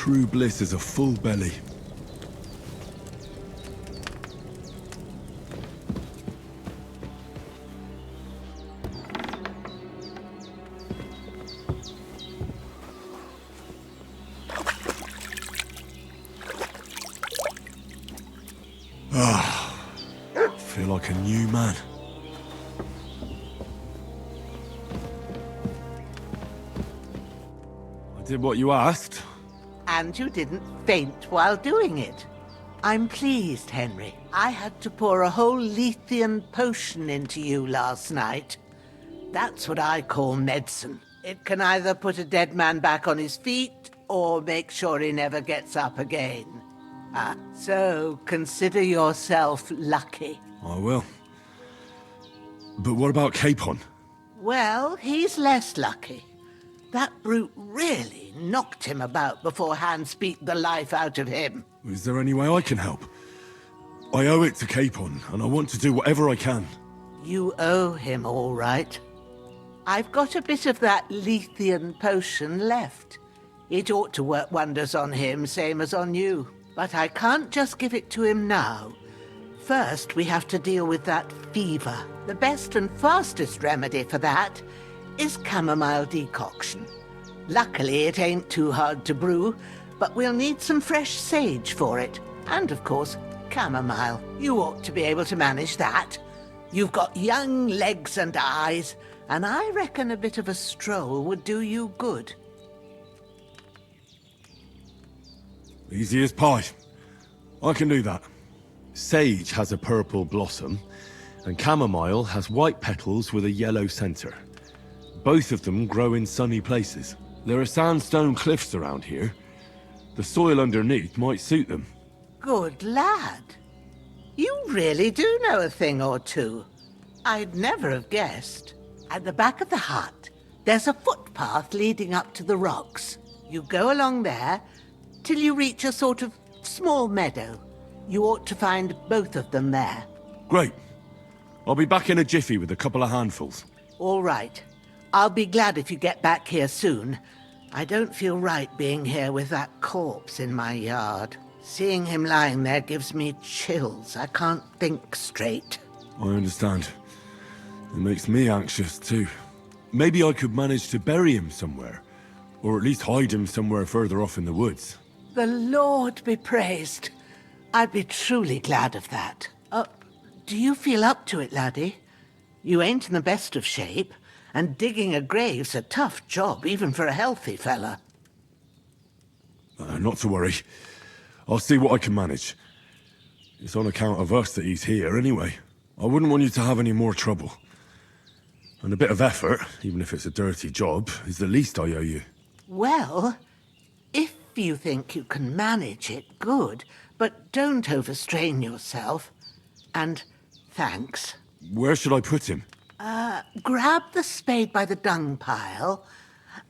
True bliss is a full belly. Feel like a new man. I did what you asked. And you didn't faint while doing it. I'm pleased, Henry. I had to pour a whole Lethean potion into you last night. That's what I call medicine. It can either put a dead man back on his feet or make sure he never gets up again. So consider yourself lucky. I will. But what about Capon? Well, he's less lucky. That brute really knocked him about before Hans beat the life out of him. Is there any way I can help? I owe it to Capon, and I want to do whatever I can. You owe him, all right. I've got a bit of that Lethean potion left. It ought to work wonders on him, same as on you. But I can't just give it to him now. First, we have to deal with that fever. The best and fastest remedy for that is chamomile decoction. Luckily, it ain't too hard to brew, but we'll need some fresh sage for it. And, of course, chamomile. You ought to be able to manage that. You've got young legs and eyes, and I reckon a bit of a stroll would do you good. Easy as pie. I can do that. Sage has a purple blossom, and chamomile has white petals with a yellow center. Both of them grow in sunny places. There are sandstone cliffs around here. The soil underneath might suit them. Good lad. You really do know a thing or two. I'd never have guessed. At the back of the hut, there's a footpath leading up to the rocks. You go along there till you reach a sort of small meadow. You ought to find both of them there. Great. I'll be back in a jiffy with a couple of handfuls. All right. I'll be glad if you get back here soon. I don't feel right being here with that corpse in my yard. Seeing him lying there gives me chills. I can't think straight. I understand. It makes me anxious too. Maybe I could manage to bury him somewhere. Or at least hide him somewhere further off in the woods. The Lord be praised. I'd be truly glad of that. Do you feel up to it, laddie? You ain't in the best of shape, and digging a grave's a tough job, even for a healthy fella. Not to worry. I'll see what I can manage. It's on account of us that he's here anyway. I wouldn't want you to have any more trouble. And a bit of effort, even if it's a dirty job, is the least I owe you. Well, if you think you can manage it, good. But don't overstrain yourself. And thanks. Where should I put him? Grab the spade by the dung pile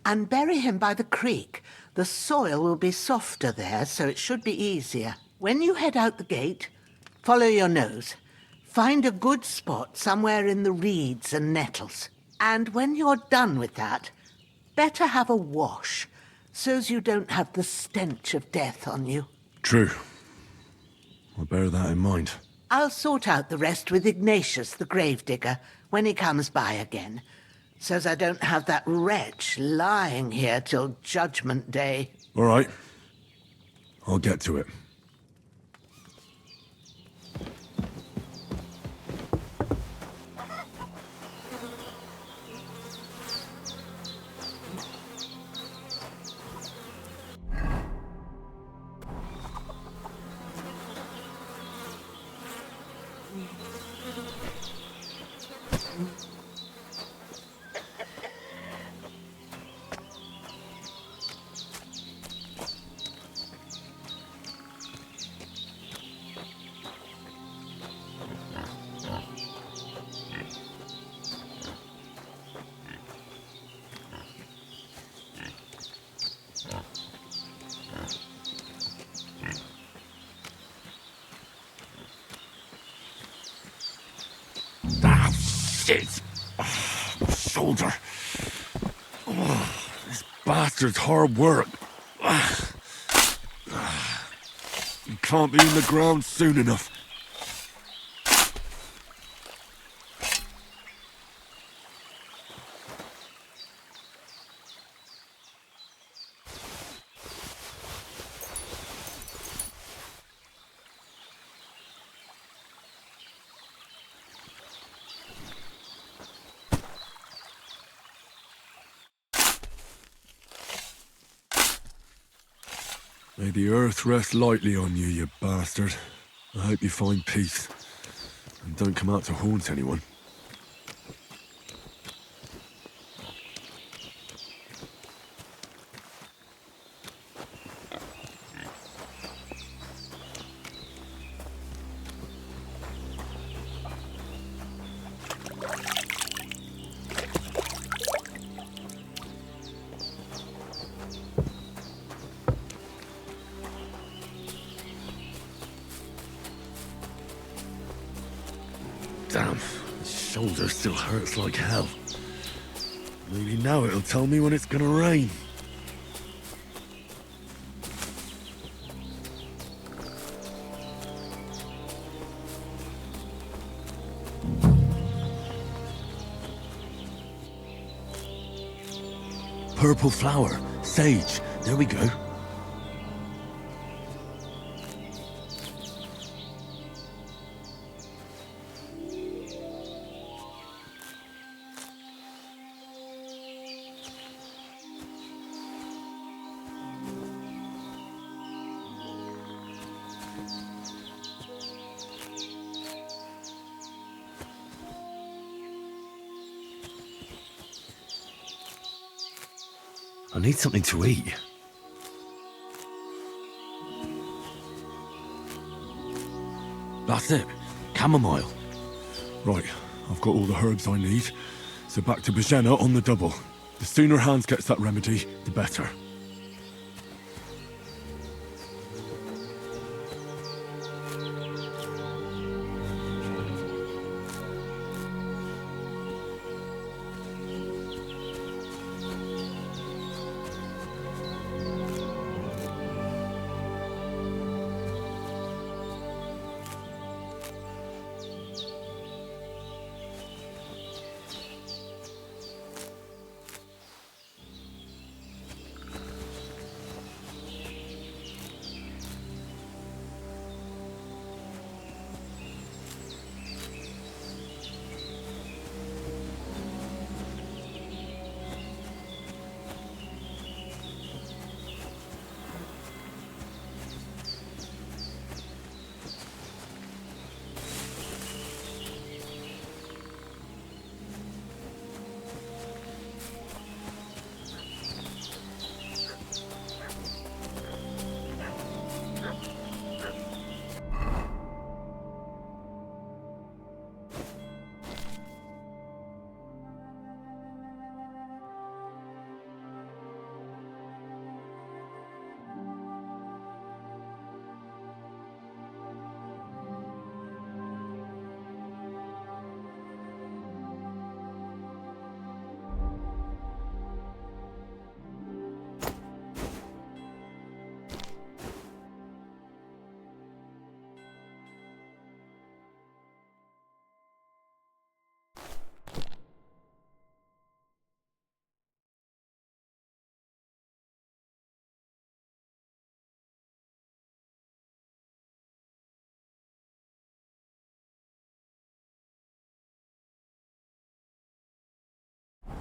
and bury him by the creek. The soil will be softer there, so it should be easier. When you head out the gate, follow your nose. Find a good spot somewhere in the reeds and nettles. And when you're done with that, better have a wash, so's you don't have the stench of death on you. True. I'll bear that in mind. I'll sort out the rest with Ignatius, the gravedigger, when he comes by again, so's I don't have that wretch lying here till Judgment Day. All right. I'll get to it. Shit! My shoulder. This bastard's hard work. can't be in the ground soon enough. May the earth rest lightly on you, you bastard. I hope you find peace. And don't come out to haunt anyone. Damn, my shoulder still hurts like hell. Maybe now it'll tell me when it's gonna rain. Purple flower, sage, there we go. I need something to eat. That's it. Chamomile. Right, I've got all the herbs I need. So back to Bajena on the double. The sooner Hans gets that remedy, the better.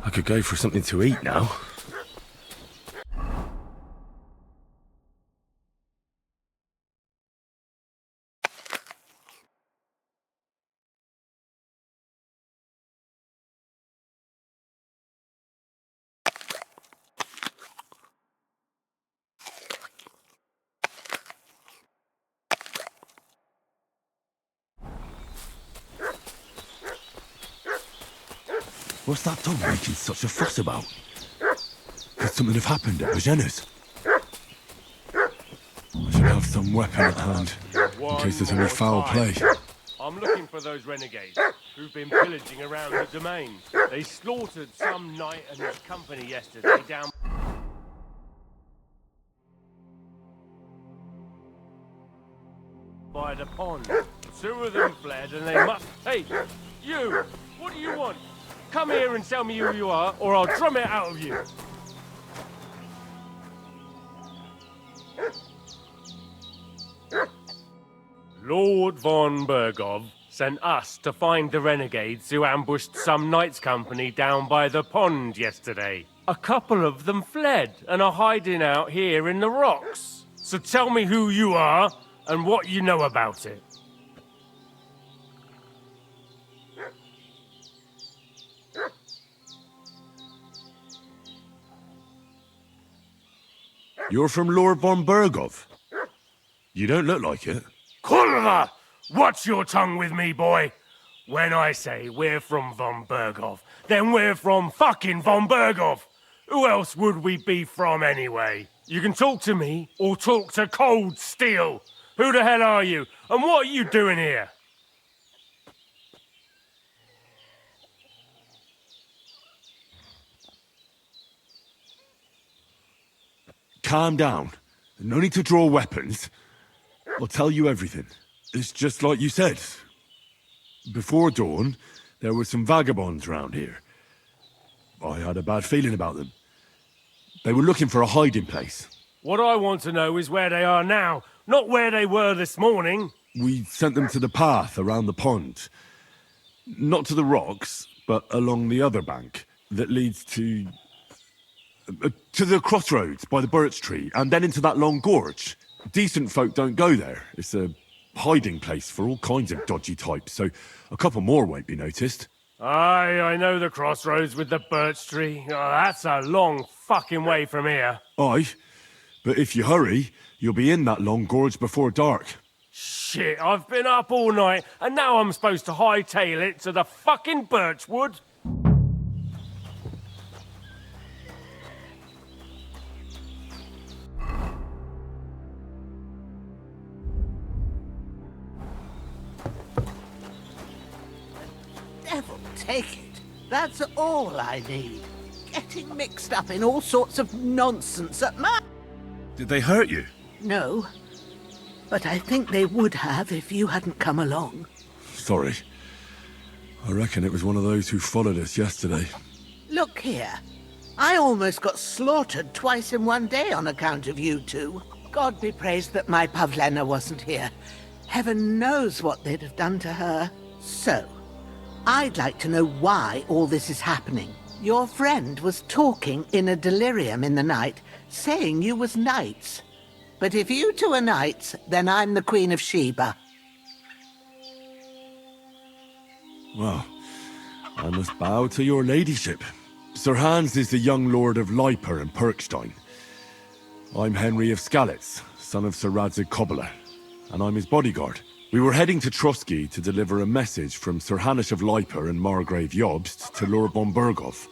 I could go for something to eat now. What's that dog making such a fuss about? Could something have happened at Bajena's? I should have some weapon at hand, in case there's any foul play. I'm looking for those renegades who've been pillaging around the domain. They slaughtered some knight and his company yesterday down... by the pond. 2 of them fled and they must... Hey, you! What do you want? Come here and tell me who you are, or I'll drum it out of you. Lord von Bergov sent us to find the renegades who ambushed some knights' company down by the pond yesterday. A couple of them fled and are hiding out here in the rocks. So tell me who you are and what you know about it. You're from Lord von Bergov? You don't look like it. Kurva! Watch your tongue with me, boy. When I say we're from von Bergov, then we're from fucking von Bergov. Who else would we be from anyway? You can talk to me or talk to cold steel. Who the hell are you? And what are you doing here? Calm down. No need to draw weapons. I'll tell you everything. It's just like you said. Before dawn, there were some vagabonds round here. I had a bad feeling about them. They were looking for a hiding place. What I want to know is where they are now, not where they were this morning. We sent them to the path around the pond. Not to the rocks, but along the other bank that leads to the crossroads by the birch tree, and then into that long gorge. Decent folk don't go there. It's a hiding place for all kinds of dodgy types, so a couple more won't be noticed. Aye, I know the crossroads with the birch tree. Oh, that's a long fucking way from here. Aye, but if you hurry, you'll be in that long gorge before dark. Shit, I've been up all night, and now I'm supposed to hightail it to the fucking birchwood? Devil take it. That's all I need. Getting mixed up in all sorts of nonsense at my... Did they hurt you? No. But I think they would have if you hadn't come along. Sorry. I reckon it was one of those who followed us yesterday. Look here. I almost got slaughtered twice in one day on account of you two. God be praised that my Pavlena wasn't here. Heaven knows what they'd have done to her. So, I'd like to know why all this is happening. Your friend was talking in a delirium in the night, saying you was knights. But if you two are knights, then I'm the Queen of Sheba. Well, I must bow to your ladyship. Sir Hans is the young lord of Leiper and Perkstein. I'm Henry of Skalitz, son of Sir Radzig Kobyla, and I'm his bodyguard. We were heading to Trotsky to deliver a message from Sir Hanish of Leiper and Margrave Jobst to Lord von Bergov.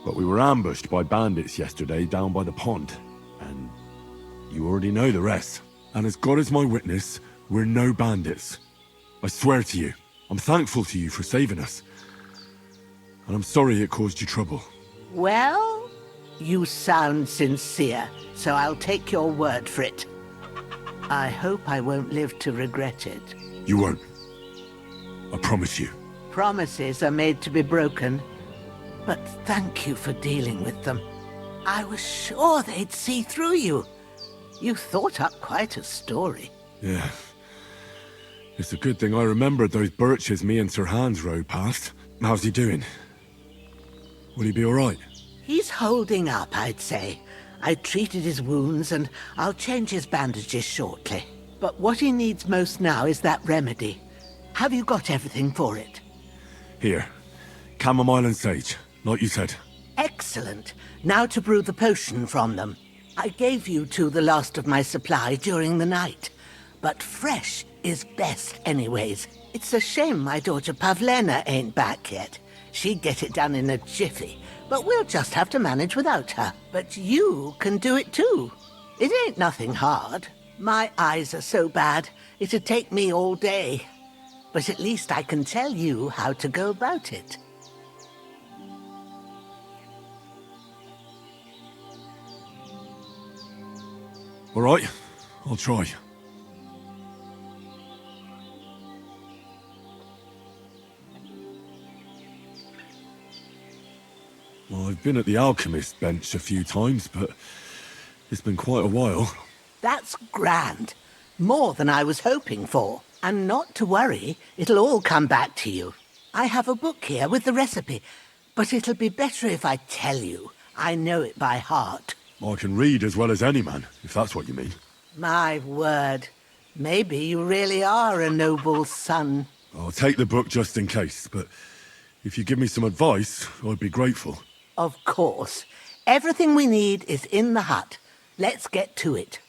But we were ambushed by bandits yesterday down by the pond, and you already know the rest. And as God is my witness, we're no bandits. I swear to you, I'm thankful to you for saving us. And I'm sorry it caused you trouble. Well, you sound sincere, so I'll take your word for it. I hope I won't live to regret it. You won't. I promise you. Promises are made to be broken, but thank you for dealing with them. I was sure they'd see through you. You thought up quite a story. Yeah. It's a good thing I remembered those birches me and Sir Hans rode past. How's he doing? Will he be all right? He's holding up, I'd say. I treated his wounds and I'll change his bandages shortly. But what he needs most now is that remedy. Have you got everything for it? Here. Chamomile and sage, like you said. Excellent. Now to brew the potion from them. I gave you two the last of my supply during the night. But fresh is best anyways. It's a shame my daughter Pavlena ain't back yet. She'd get it done in a jiffy. But we'll just have to manage without her. But you can do it too. It ain't nothing hard. My eyes are so bad, it'd take me all day. But at least I can tell you how to go about it. All right, I'll try. I've been at the alchemist bench a few times, but it's been quite a while. That's grand. More than I was hoping for. And not to worry, it'll all come back to you. I have a book here with the recipe, but it'll be better if I tell you. I know it by heart. I can read as well as any man, if that's what you mean. My word. Maybe you really are a noble son. I'll take the book just in case, but if you give me some advice, I'd be grateful. Of course. Everything we need is in the hut. Let's get to it.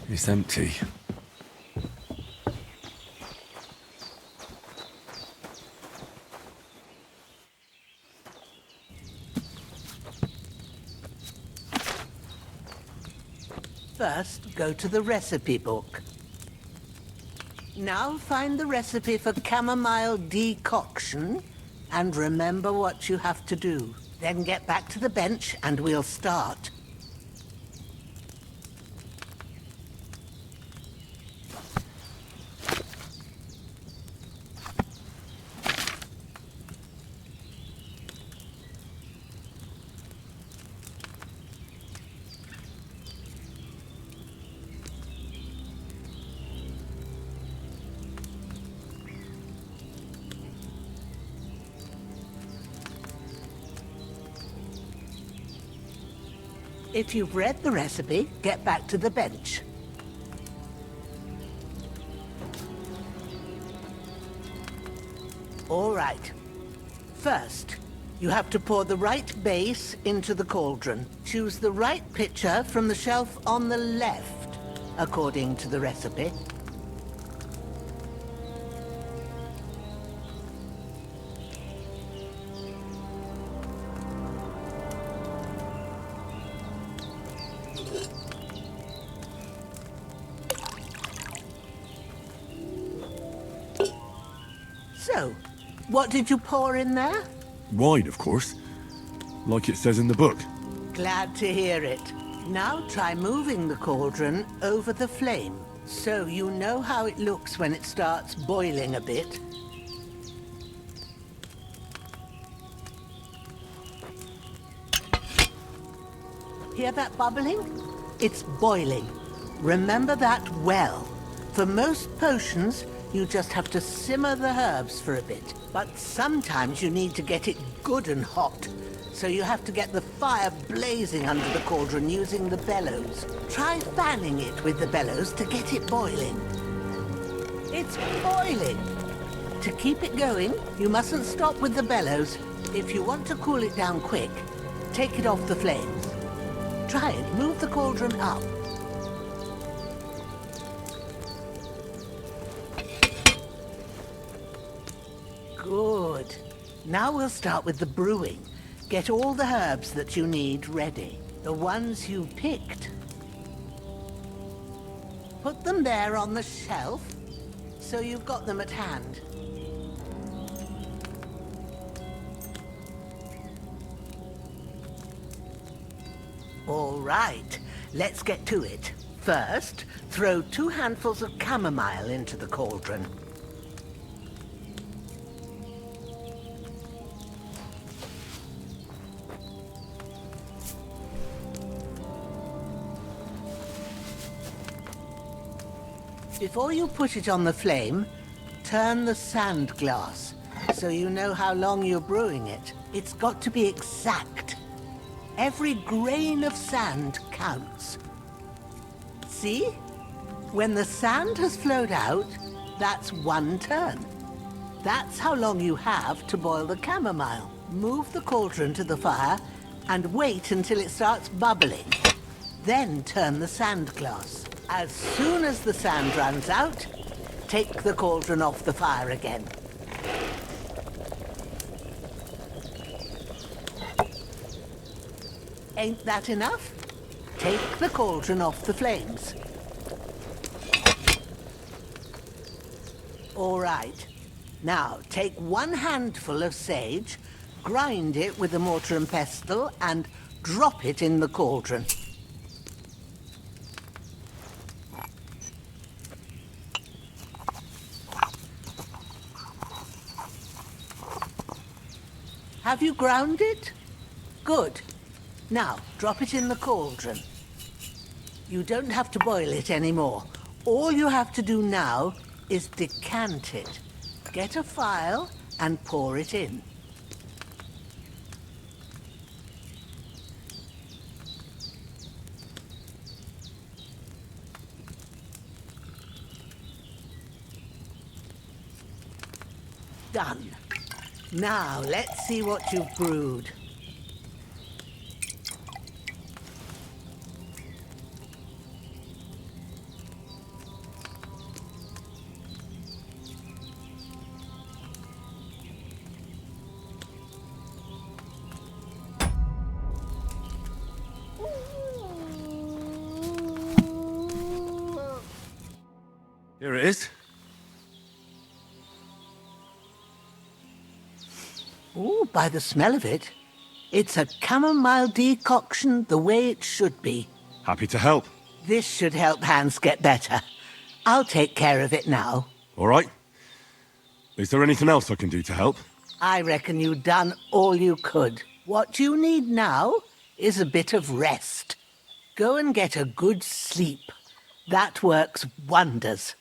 It's empty. First, go to the recipe book. Now find the recipe for chamomile decoction and remember what you have to do. Then get back to the bench and we'll start. If you've read the recipe, get back to the bench. All right. First, you have to pour the right base into the cauldron. Choose the right pitcher from the shelf on the left, according to the recipe. So, what did you pour in there? Wine, of course. Like it says in the book. Glad to hear it. Now try moving the cauldron over the flame, so you know how it looks when it starts boiling a bit. Hear that bubbling? It's boiling. Remember that well. For most potions, you just have to simmer the herbs for a bit. But sometimes you need to get it good and hot. So you have to get the fire blazing under the cauldron using the bellows. Try fanning it with the bellows to get it boiling. It's boiling. To keep it going, you mustn't stop with the bellows. If you want to cool it down quick, take it off the flames. Try it. Move the cauldron up. Good. Now we'll start with the brewing. Get all the herbs that you need ready. The ones you picked. Put them there on the shelf, so you've got them at hand. All right, let's get to it. First, throw 2 handfuls of chamomile into the cauldron. Before you put it on the flame, turn the sand glass so you know how long you're brewing it. It's got to be exact. Every grain of sand counts. See? When the sand has flowed out, that's 1 turn. That's how long you have to boil the chamomile. Move the cauldron to the fire and wait until it starts bubbling. Then turn the sand glass. As soon as the sand runs out, take the cauldron off the fire again. Ain't that enough? Take the cauldron off the flames. All right. Now, take 1 handful of sage, grind it with a mortar and pestle, and drop it in the cauldron. Have you ground it? Good. Now, drop it in the cauldron. You don't have to boil it anymore. All you have to do now is decant it. Get a phial and pour it in. Done. Now, let's see what you've brewed. Here it is. Ooh, by the smell of it, it's a chamomile decoction the way it should be. Happy to help. This should help Hans get better. I'll take care of it now. All right. Is there anything else I can do to help? I reckon you've done all you could. What you need now is a bit of rest. Go and get a good sleep. That works wonders.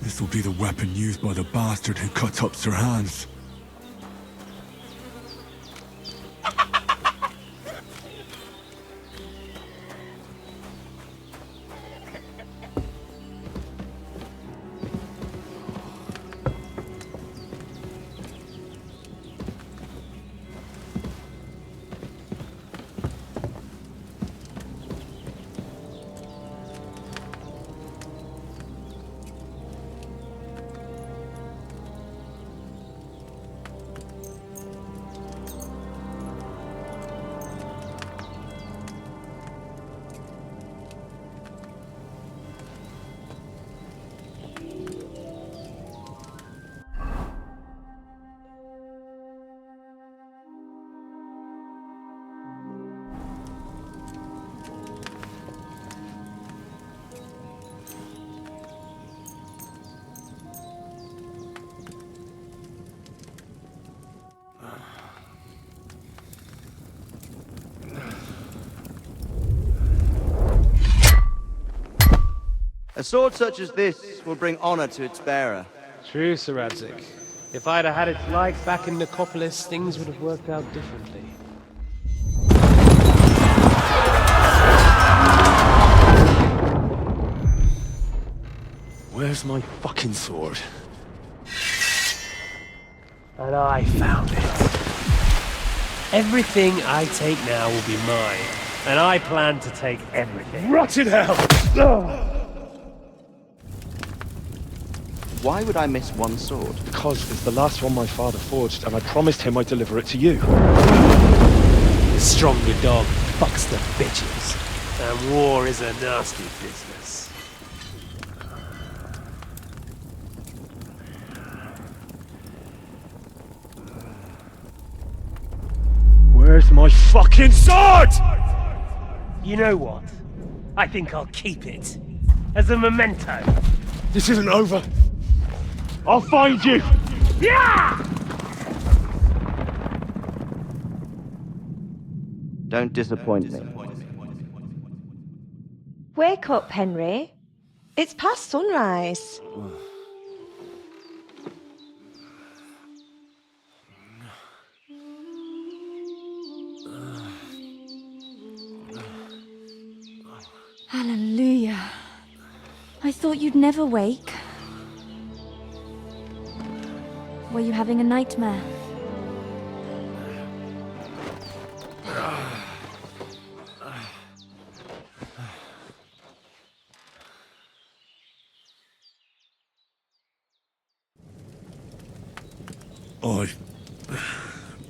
This will be the weapon used by the bastard who cut up Sir Hans. A sword such as this will bring honor to its bearer. True, Sir Radzik. If I'd have had its like back in Nicopolis, things would have worked out differently. Where's my fucking sword? And I found it. Everything I take now will be mine, and I plan to take everything. Rot in hell! Why would I miss one sword? Because it's the last one my father forged, and I promised him I'd deliver it to you. The stronger dog fucks the bitches, and war is a nasty business. Where's my fucking sword? You know what? I think I'll keep it. As a memento. This isn't over. I'll find you! Yeah! Don't disappoint me. Wake up, Henry. It's past sunrise. Hallelujah. I thought you'd never wake. Were you having a nightmare?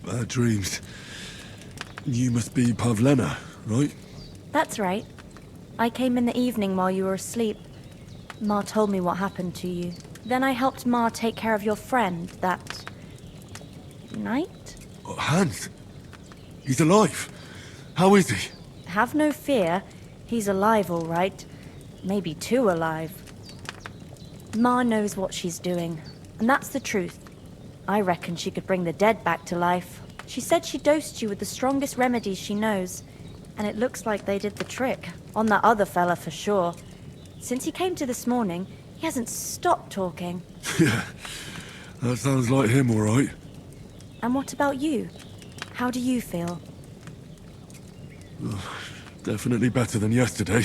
Bad dreams. You must be Pavlena, right? That's right. I came in the evening while you were asleep. Ma told me what happened to you. Then I helped Ma take care of your friend that night? Oh, Hans. He's alive. How is he? Have no fear. He's alive, all right. Maybe too alive. Ma knows what she's doing, and that's the truth. I reckon she could bring the dead back to life. She said she dosed you with the strongest remedies she knows, and it looks like they did the trick. On that other fella for sure. Since he came to this morning, he hasn't stopped talking. Yeah, that sounds like him, all right. And what about you? How do you feel? Definitely better than yesterday.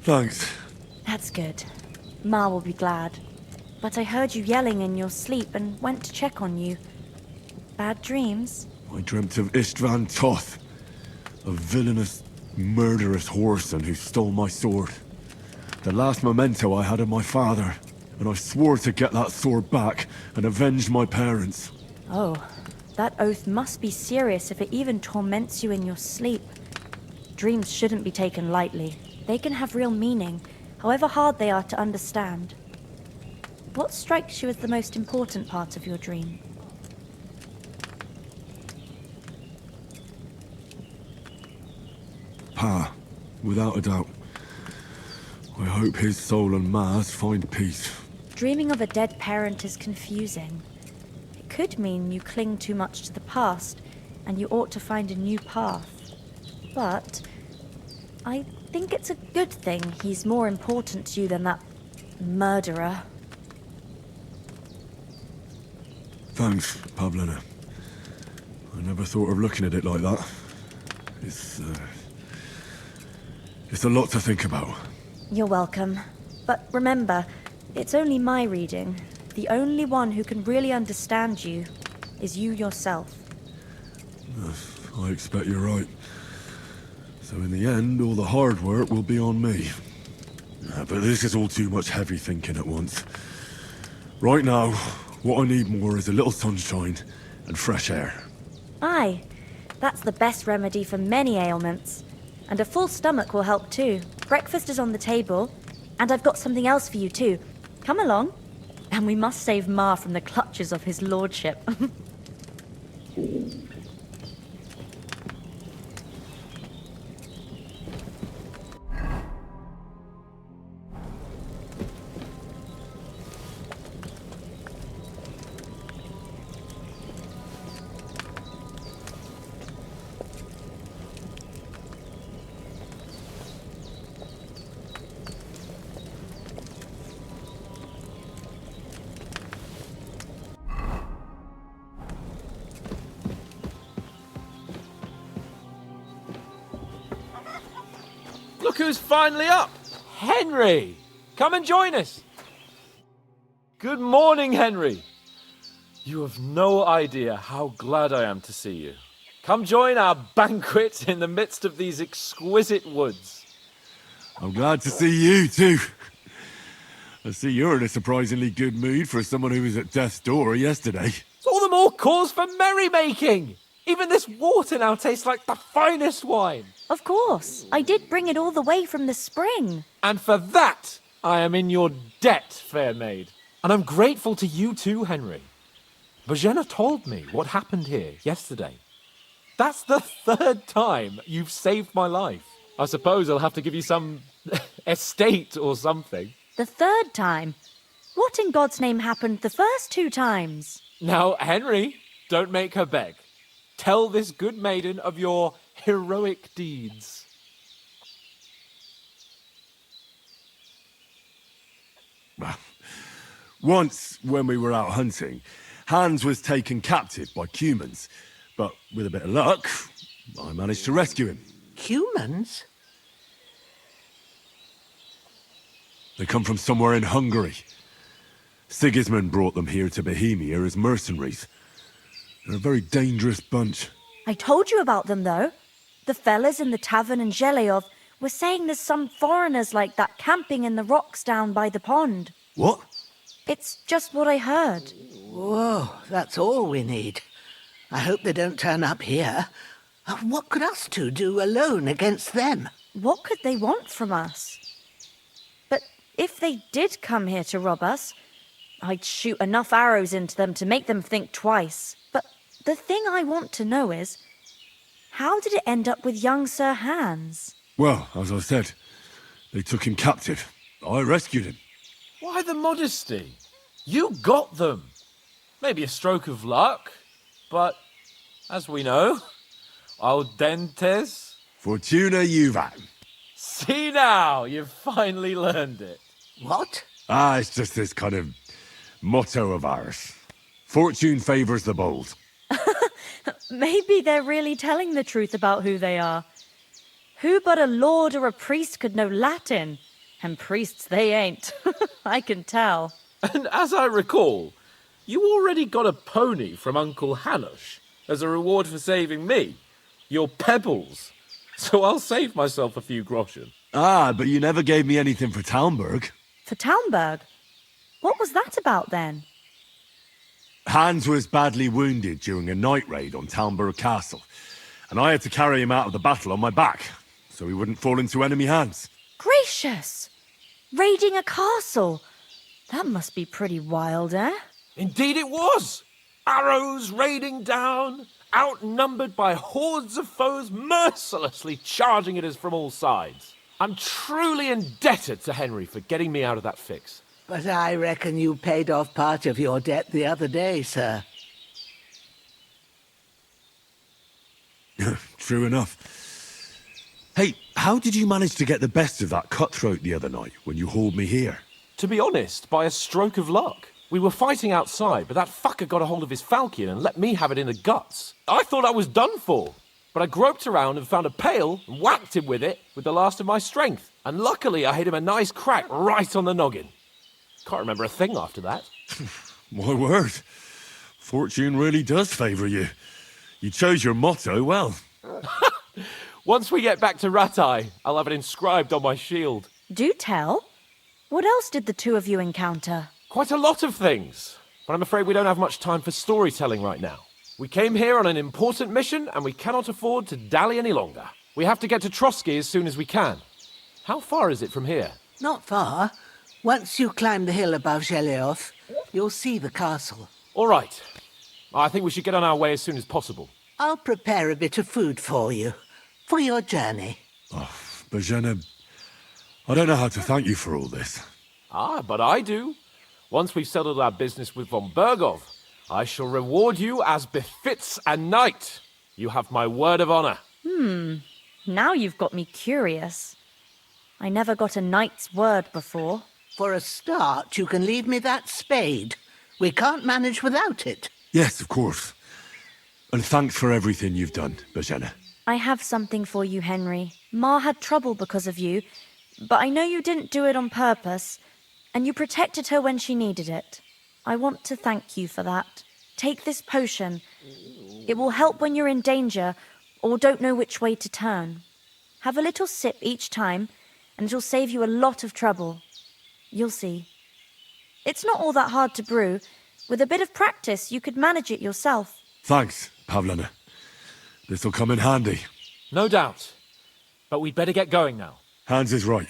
Thanks. That's good. Ma will be glad. But I heard you yelling in your sleep and went to check on you. Bad dreams? I dreamt of Istvan Toth, a villainous, murderous whoreson who stole my sword. The last memento I had of my father, and I swore to get that sword back and avenge my parents. Oh, that oath must be serious if it even torments you in your sleep. Dreams shouldn't be taken lightly. They can have real meaning, however hard they are to understand. What strikes you as the most important part of your dream? Pa, without a doubt. I hope his soul and Ma's find peace. Dreaming of a dead parent is confusing. It could mean you cling too much to the past, and you ought to find a new path. But I think it's a good thing he's more important to you than that murderer. Thanks, Pavlena. I never thought of looking at it like that. It's a lot to think about. You're welcome. But remember, it's only my reading. The only one who can really understand you is you yourself. I expect you're right. So in the end, all the hard work will be on me. But this is all too much heavy thinking at once. Right now, what I need more is a little sunshine and fresh air. Aye, that's the best remedy for many ailments. And a full stomach will help too. Breakfast is on the table, and I've got something else for you too. Come along. And we must save Ma from the clutches of his lordship. Look who's finally up! Henry! Come and join us. Good morning, Henry. You have no idea how glad I am to see you. Come join our banquet in the midst of these exquisite woods. I'm glad to see you, too. I see you're in a surprisingly good mood for someone who was at death's door yesterday. It's all the more cause for merrymaking. Even this water now tastes like the finest wine. Of course. I did bring it all the way from the spring. And for that, I am in your debt, fair maid. And I'm grateful to you too, Henry. Bojena told me what happened here yesterday. That's the 3rd time you've saved my life. I suppose I'll have to give you some estate or something. The 3rd time? What in God's name happened the first 2 times? Now, Henry, don't make her beg. Tell this good maiden of your heroic deeds. Once, when we were out hunting, Hans was taken captive by humans. But with a bit of luck, I managed to rescue him. Humans? They come from somewhere in Hungary. Sigismund brought them here to Bohemia as mercenaries. They're a very dangerous bunch. I told you about them, though. The fellas in the tavern in Zheleov were saying there's some foreigners like that camping in the rocks down by the pond. What? It's just what I heard. Whoa, that's all we need. I hope they don't turn up here. What could us two do alone against them? What could they want from us? But if they did come here to rob us, I'd shoot enough arrows into them to make them think twice. But the thing I want to know is, how did it end up with young Sir Hans? Well, as I said, they took him captive. I rescued him. Why the modesty? You got them. Maybe a stroke of luck, but as we know, audentes. Fortuna juvat. See now, you've finally learned it. What? It's just this kind of motto of ours. Fortune favors the bold. Maybe they're really telling the truth about who they are. Who but a lord or a priest could know Latin? And priests they ain't. I can tell. And as I recall, you already got a pony from Uncle Hanush as a reward for saving me. Your pebbles. So I'll save myself a few groschen. But you never gave me anything for Talmberg. For Talmberg? What was that about then? Hans was badly wounded during a night raid on Talmberg Castle, and I had to carry him out of the battle on my back, so he wouldn't fall into enemy hands. Gracious! Raiding a castle? That must be pretty wild, eh? Indeed it was! Arrows raining down, outnumbered by hordes of foes mercilessly charging at us from all sides. I'm truly indebted to Henry for getting me out of that fix. But I reckon you paid off part of your debt the other day, sir. True enough. Hey, how did you manage to get the best of that cutthroat the other night when you hauled me here? To be honest, by a stroke of luck. We were fighting outside, but that fucker got a hold of his falchion and let me have it in the guts. I thought I was done for, but I groped around and found a pail and whacked him with it with the last of my strength. And luckily I hit him a nice crack right on the noggin. Can't remember a thing after that. My word. Fortune really does favour you. You chose your motto well. Once we get back to Ratai, I'll have it inscribed on my shield. Do tell. What else did the two of you encounter? Quite a lot of things, but I'm afraid we don't have much time for storytelling right now. We came here on an important mission, and we cannot afford to dally any longer. We have to get to Trotsky as soon as we can. How far is it from here? Not far. Once you climb the hill above Zheleov, you'll see the castle. All right. I think we should get on our way as soon as possible. I'll prepare a bit of food for you, for your journey. Bojena, I don't know how to thank you for all this. But I do. Once we've settled our business with von Bergov, I shall reward you as befits a knight. You have my word of honor. Now you've got me curious. I never got a knight's word before. For a start, you can leave me that spade. We can't manage without it. Yes, of course. And thanks for everything you've done, Bojena. I have something for you, Henry. Ma had trouble because of you. but I know you didn't do it on purpose, and you protected her when she needed it. I want to thank you for that. Take this potion. It will help when you're in danger or don't know which way to turn. Have a little sip each time, and it'll save you a lot of trouble. You'll see. It's not all that hard to brew. With a bit of practice, you could manage it yourself. Thanks, Pavlena. This'll come in handy. No doubt. But we'd better get going now. Hans is right.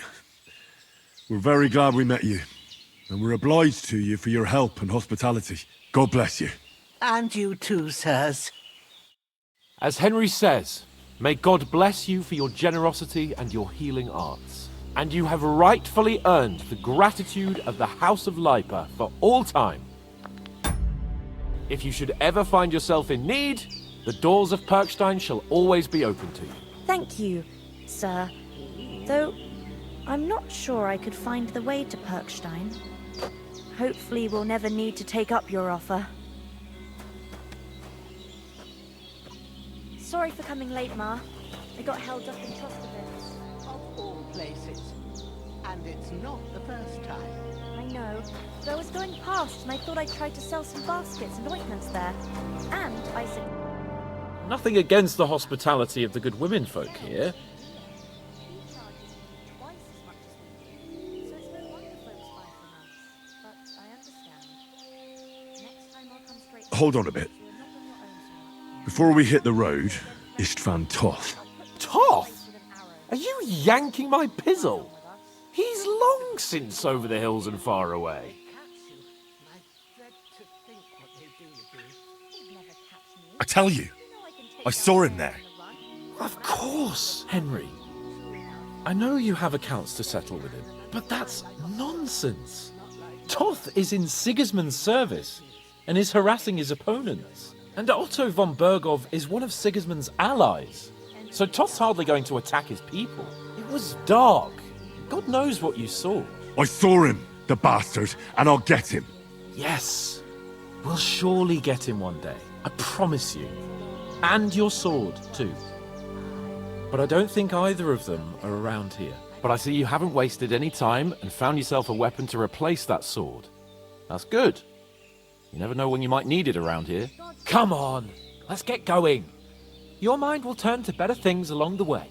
We're very glad we met you, and we're obliged to you for your help and hospitality. God bless you. And you too, sirs. As Henry says, may God bless you for your generosity and your healing arts. And you have rightfully earned the gratitude of the House of Lipa for all time. If you should ever find yourself in need, the doors of Perkstein shall always be open to you. Thank you, sir. Though, I'm not sure I could find the way to Perkstein. Hopefully we'll never need to take up your offer. Sorry for coming late, Ma. I got held up in Trostevitz. Of all places. And it's not the first time. I know. But I was going past and I thought I'd try to sell some baskets and ointments there. And I said... Nothing against the hospitality of the good women folk here. He charges me twice as much as we do. So it's no wonder folks buy from us. But I understand. Next time I'll come straight... Hold on a bit. So you're not on your own so much. Before we hit the road, Istvan Toth. Toth? Are you yanking my pizzle? He's long since over the hills and far away. I dread to think what they do to you. You'd never catch me. I tell you, You know I can take I saw him there. Of course, Henry. I know you have accounts to settle with him, but that's nonsense. Toth is in Sigismund's service and is harassing his opponents. And Otto von Bergov is one of Sigismund's allies. So Toth's hardly going to attack his people. It was dark. God knows what you saw. I saw him, the bastard, and I'll get him. Yes. We'll surely get him one day. I promise you. And your sword, too. But I don't think either of them are around here. But I see you haven't wasted any time and found yourself a weapon to replace that sword. That's good. You never know when you might need it around here. Come on, let's get going. Your mind will turn to better things along the way.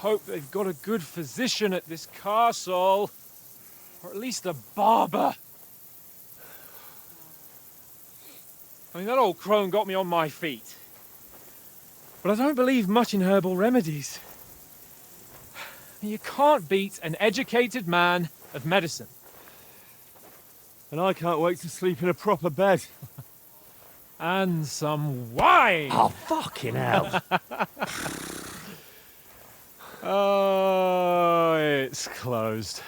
hope they've got a good physician at this castle. Or at least a barber. I mean, that old crone got me on my feet. But I don't believe much in herbal remedies. You can't beat an educated man at medicine. And I can't wait to sleep in a proper bed. And some wine! Oh, fucking hell. Oh, it's closed.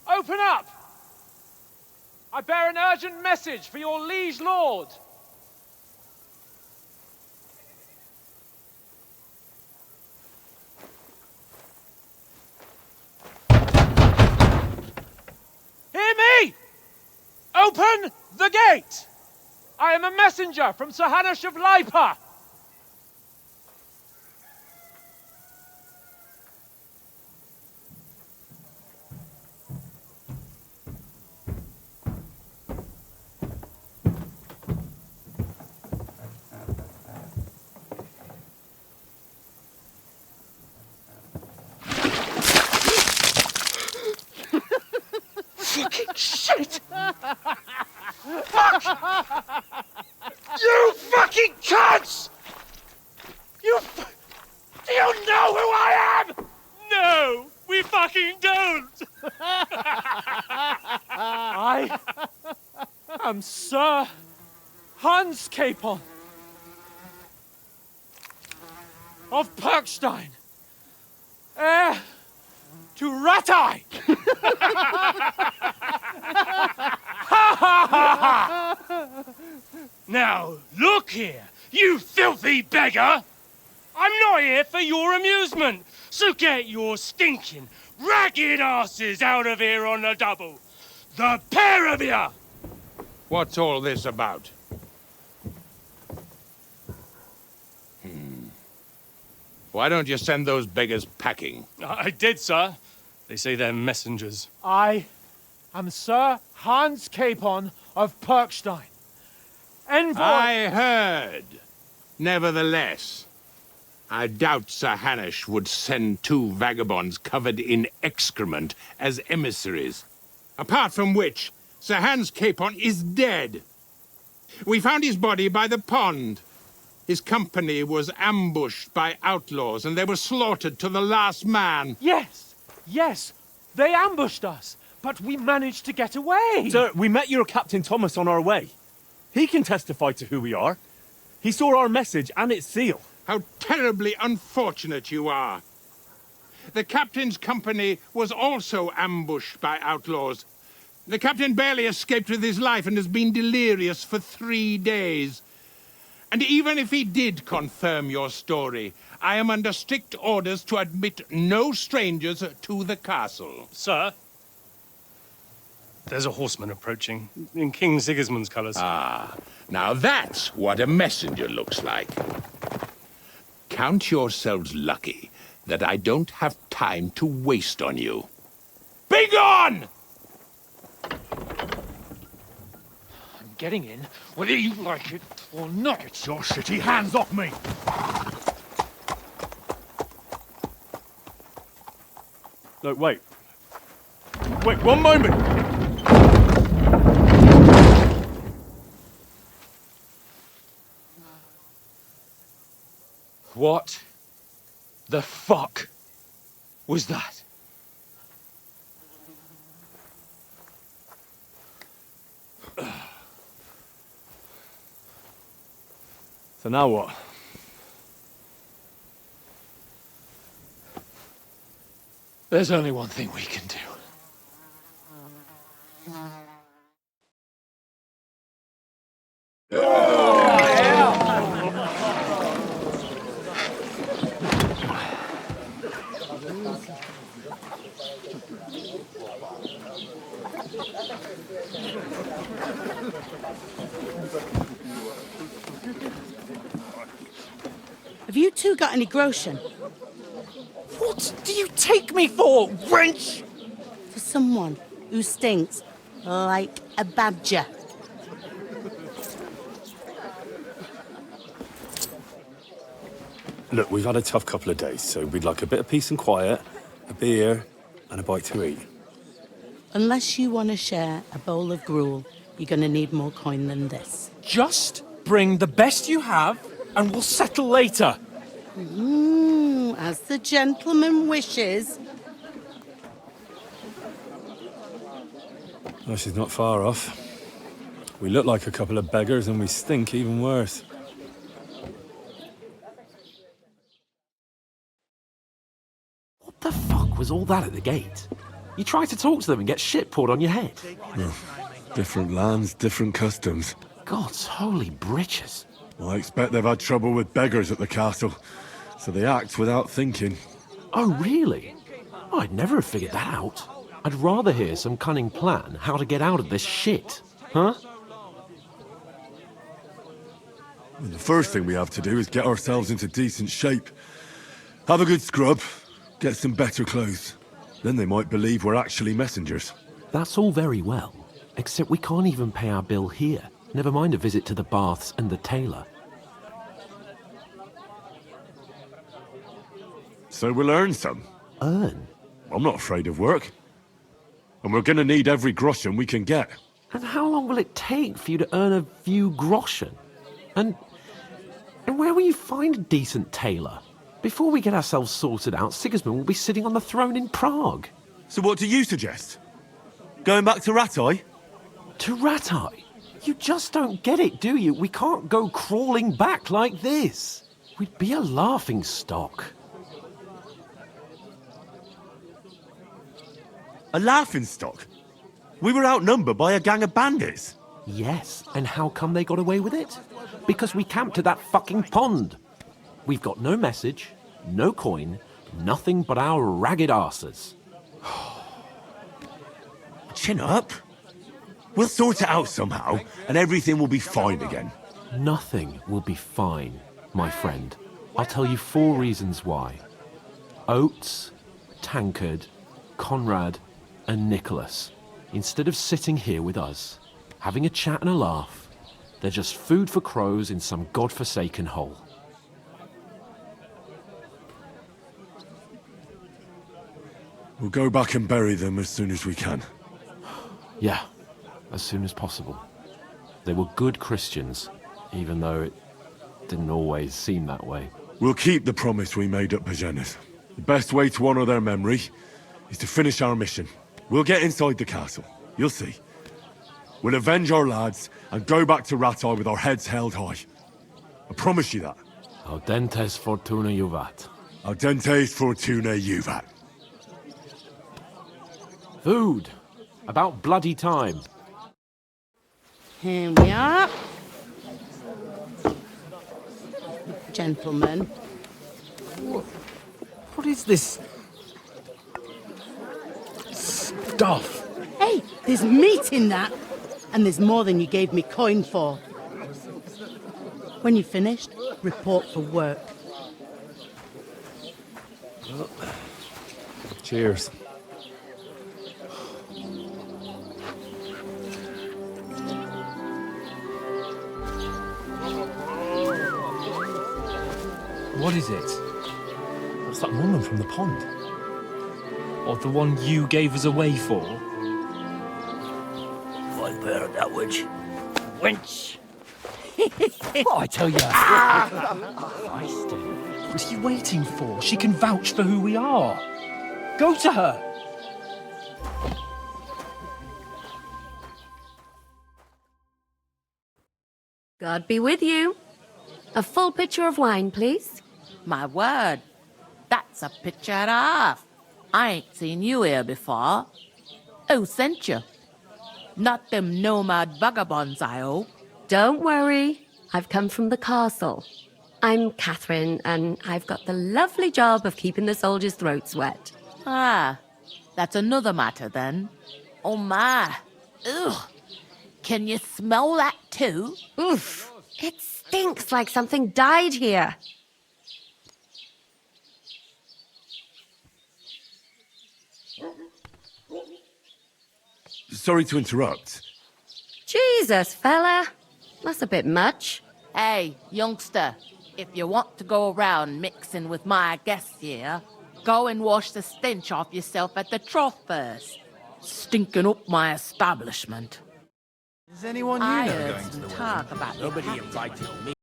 Open up! I bear an urgent message for your liege lord. Hear me! Open the gate! I am a messenger from Sir Hanush of Lipa. Fucking shit! Fuck! You fucking cunts! Do you know who I am? No, we fucking don't! I am Sir Hans Capon of Perkstein, heir to Ratai! Now, look here, you filthy beggar! I'm not here for your amusement, so get your stinking, ragged asses out of here on the double! The pair of you! What's all this about? Why don't you send those beggars packing? I did, sir. They say they're messengers. I am Sir Hans Capon of Perkstein. Envoy... I heard. Nevertheless, I doubt Sir Hanush would send two vagabonds covered in excrement as emissaries. Apart from which, Sir Hans Capon is dead. We found his body by the pond. His company was ambushed by outlaws, and they were slaughtered to the last man. Yes, yes, they ambushed us, but we managed to get away. Sir, we met your Captain Thomas on our way. He can testify to who we are. He saw our message and its seal. How terribly unfortunate you are. The captain's company was also ambushed by outlaws. The captain barely escaped with his life and has been delirious for 3 days. And even if he did confirm your story, I am under strict orders to admit no strangers to the castle. Sir, there's a horseman approaching in King Sigismund's colours. Ah, now that's what a messenger looks like. Count yourselves lucky that I don't have time to waste on you. Be gone! I'm getting in, whether you like it or not. Get your shitty hands off me! No, wait. Wait, one moment! What the fuck was that? So now what? There's only one thing we can do. Have you two got any groschen? What do you take me for, wench? For someone who stinks like a badger. Look, we've had a tough couple of days, so we'd like a bit of peace and quiet, a beer, and a bite to eat. Unless you want to share a bowl of gruel, you're going to need more coin than this. Just bring the best you have, and we'll settle later. As the gentleman wishes. Well, she's not far off. We look like a couple of beggars, and we stink even worse. What the fuck was all that at the gate? You try to talk to them and get shit poured on your head. Different lands, different customs. God's holy britches. Well, I expect they've had trouble with beggars at the castle, so they act without thinking. Oh, really? Oh, I'd never have figured that out. I'd rather hear some cunning plan how to get out of this shit. Huh? Well, the first thing we have to do is get ourselves into decent shape. Have a good scrub, get some better clothes. Then they might believe we're actually messengers. That's all very well, except we can't even pay our bill here. Never mind a visit to the baths and the tailor. So we'll earn some. Earn? I'm not afraid of work. And we're gonna need every groschen we can get. And how long will it take for you to earn a few groschen? And where will you find a decent tailor? Before we get ourselves sorted out, Sigismund will be sitting on the throne in Prague. So what do you suggest? Going back to Ratai? To Ratai? You just don't get it, do you? We can't go crawling back like this. We'd be a laughing stock. A laughingstock? We were outnumbered by a gang of bandits. Yes, and how come they got away with it? Because we camped at that fucking pond. We've got no message, no coin, nothing but our ragged arses. Chin up. We'll sort it out somehow, and everything will be fine again. Nothing will be fine, my friend. I'll tell you 4 reasons why. Oates, Tankard, Conrad, and Nicholas, instead of sitting here with us, having a chat and a laugh, they're just food for crows in some godforsaken hole. We'll go back and bury them as soon as we can. Yeah, as soon as possible. They were good Christians, even though it didn't always seem that way. We'll keep the promise we made at Pagenes. The best way to honor their memory is to finish our mission. We'll get inside the castle. You'll see. We'll avenge our lads and go back to Ratai with our heads held high. I promise you that. Audentes fortuna juvat. Audentes fortuna juvat. Food. About bloody time. Here we are. Gentlemen. What is this stuff? Hey, there's meat in that. And there's more than you gave me coin for. When you're finished, report for work. Cheers. What is it? What's that woman from the pond? Or the one you gave us away for? I bear that witch. Wench! What I tell you? What are you waiting for? She can vouch for who we are. Go to her. God be with you. A full pitcher of wine, please. My word, that's a picture and a half. I ain't seen you here before. Who sent you? Not them nomad vagabonds, I hope. Don't worry. I've come from the castle. I'm Catherine, and I've got the lovely job of keeping the soldiers' throats wet. Ah, that's another matter then. Oh my. Ugh. Can you smell that too? Oof. It stinks like something died here. sorry to interrupt. Jesus, fella. That's a bit much. Hey, youngster, if you want to go around mixing with my guests here, go and wash the stench off yourself at the trough first. Stinking up my establishment. Is anyone you I know heard going to some the talk about Nobody your invited me.